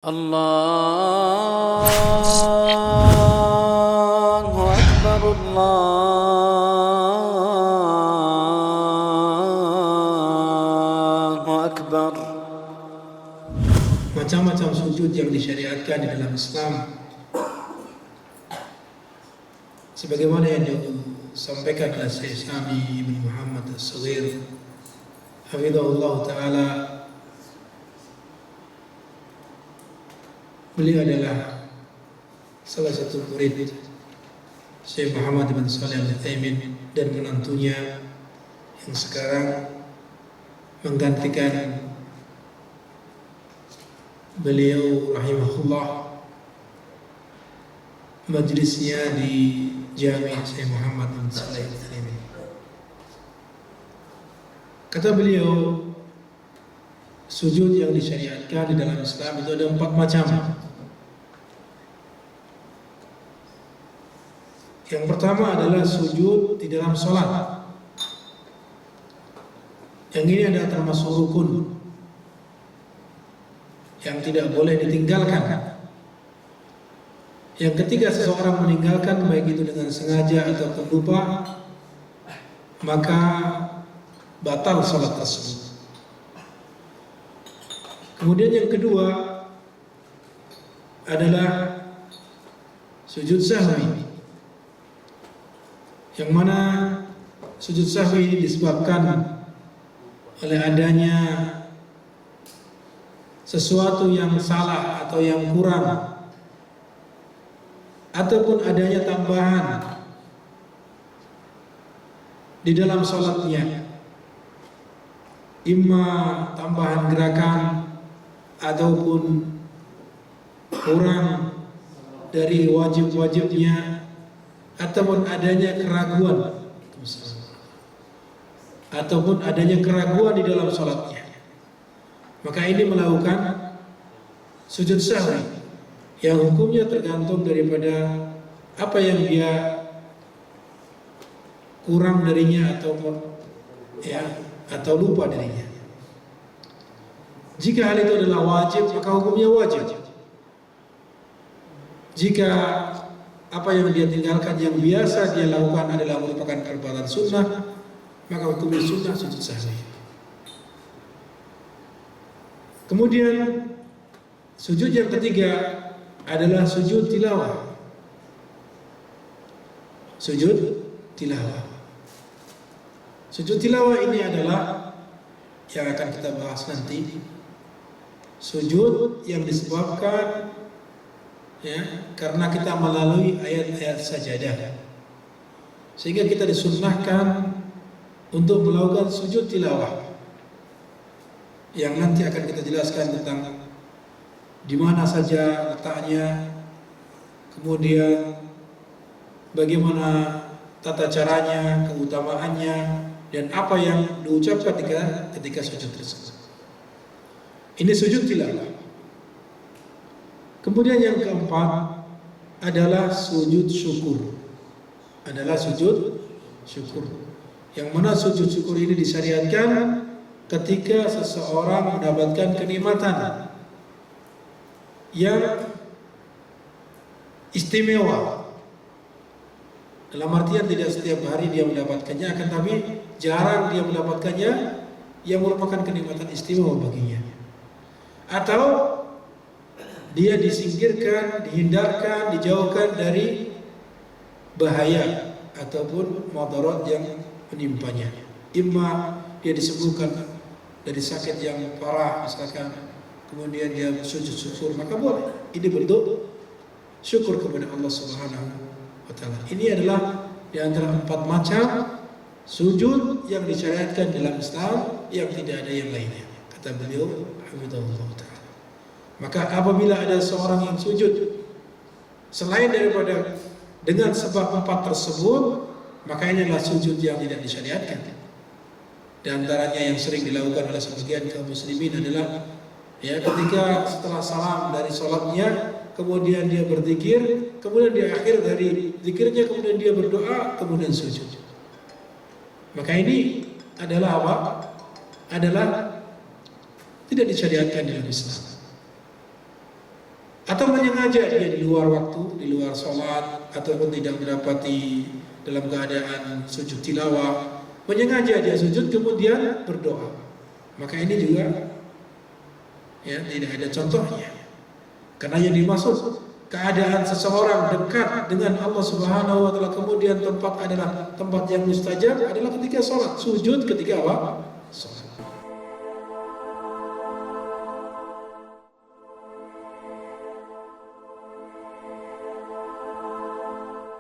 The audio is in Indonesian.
الله أكبر الله أكبر. Macam-macam sujud yang disyariatkan di dalam Islam, sebagaimana yang disampaikan oleh Syekh Sami bin Muhammad As-Saghir hafizahullah taala. Beliau adalah salah satu murid Syekh Muhammad bin Shalih Al-Utsaimin dan menantunya yang sekarang menggantikan beliau rahimahullah majlisnya di Jami' Syekh Muhammad bin Shalih Al-Utsaimin. Kata beliau, sujud yang disyariatkan di dalam Islam itu ada 4 macam. Yang pertama adalah sujud di dalam sholat. Yang ini adalah termasuk rukun yang tidak boleh ditinggalkan. Yang ketiga, seseorang meninggalkan baik itu dengan sengaja ataupun lupa, maka batal sholat tersebut. Kemudian yang kedua adalah sujud sahwi, yang mana sujud sahwi disebabkan oleh adanya sesuatu yang salah atau yang kurang, ataupun adanya tambahan di dalam sholatnya, imma tambahan gerakan ataupun kurang dari wajib-wajibnya, ataupun adanya keraguan di dalam sholatnya, maka ini melakukan sujud sahwi yang hukumnya tergantung daripada apa yang dia kurang darinya atau lupa darinya. Jika hal itu adalah wajib, maka hukumnya wajib. Jika apa yang dia tinggalkan yang biasa dia lakukan adalah merupakan perbuatan sunnah, maka hukumnya sunnah sujud sahwi. Kemudian sujud yang ketiga adalah sujud tilawah. Sujud tilawah. Sujud tilawah ini adalah yang akan kita bahas nanti. Sujud yang disebabkan karena kita melalui ayat-ayat sajadah, sehingga kita disunnahkan untuk melakukan sujud tilawah, yang nanti akan kita jelaskan tentang di mana saja letaknya, kemudian bagaimana tata caranya, keutamaannya, dan apa yang diucapkan ketika sujud tersebut. Ini sujud tilawah. Kemudian yang keempat adalah sujud syukur. Yang mana sujud syukur ini disyariatkan ketika seseorang mendapatkan kenikmatan yang istimewa. Dalam artian tidak setiap hari dia mendapatkannya, akan tapi jarang dia mendapatkannya, yang merupakan kenikmatan istimewa baginya. Atau dia disingkirkan, dihindarkan, dijauhkan dari bahaya ataupun madarat yang menimpanya. Imma dia disembuhkan dari sakit yang parah misalkan, kemudian dia sujud syukur, maka boleh. Ini bentuk syukur kepada Allah Subhanahu wa taala. Ini adalah di antara 4 macam sujud yang disyariatkan dalam Islam yang tidak ada yang lainnya, kata beliau hafizahullah taala. Maka apabila ada seorang yang sujud selain daripada dengan sebab 4 tersebut, maka ini adalah sujud yang tidak disyariatkan. Di antaranya yang sering dilakukan oleh sebagian kaum muslimin adalah ketika setelah salam dari sholatnya, kemudian dia berzikir, kemudian di akhir dari zikirnya kemudian dia berdoa, kemudian sujud. Maka ini adalah apa? Adalah tidak disyariatkan dalam Islam. atau menyengaja dia di luar waktu, di luar sholat, ataupun tidak mendapati dalam keadaan sujud tilawah, menyengaja dia sujud kemudian berdoa, maka ini juga ya tidak ada contohnya. Karena yang dimaksud keadaan seseorang dekat dengan Allah Subhanahu wa taala kemudian tempat adalah tempat yang mustajab adalah ketika sholat, sujud ketika apa? Sholat.